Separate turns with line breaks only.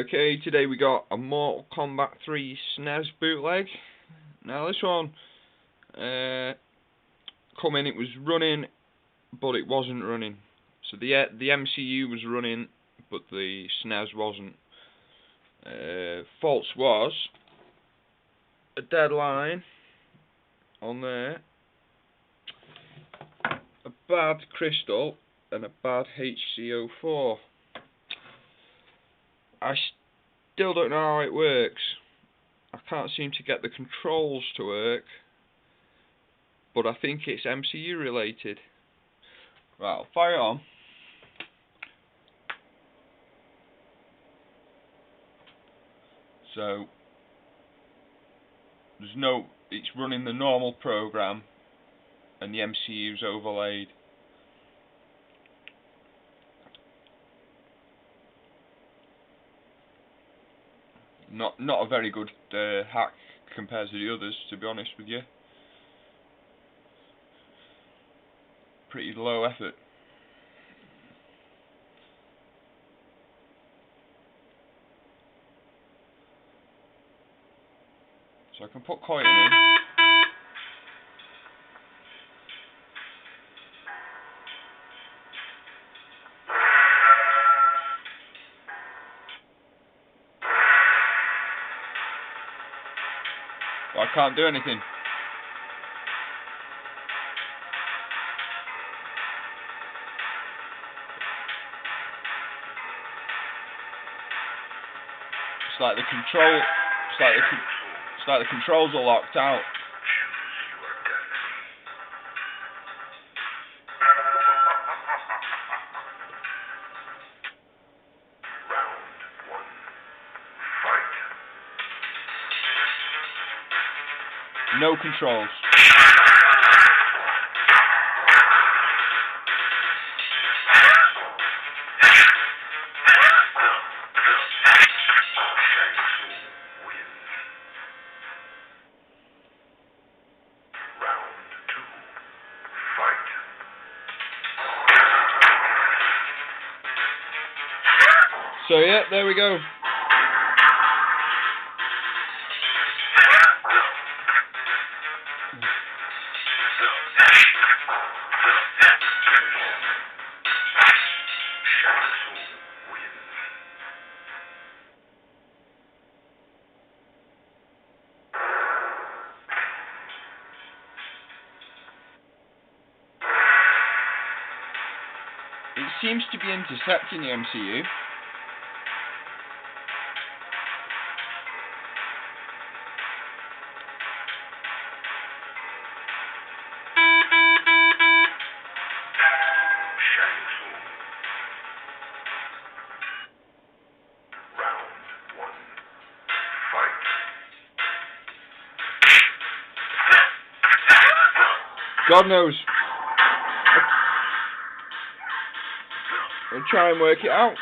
Okay, today we got a Mortal Kombat 3 Snes bootleg. Now this one, it was running, but it wasn't running. So the MCU was running, but the Snes wasn't. Faults was a dead line on there, a bad crystal, and a bad HCO4. I still don't know how it works. I can't seem to get the controls to work, but I think it's MCU related. Right, I'll fire it on. So it's running the normal program and the MCU's overlaid. Not a very good hack compared to the others, to be honest with you. Pretty low effort. So I can put coin in. But I can't do anything. It's like the controls are locked out. No controls. So yeah, there we go. It seems to be intercepting the MCU. God knows. I'll try and work it out.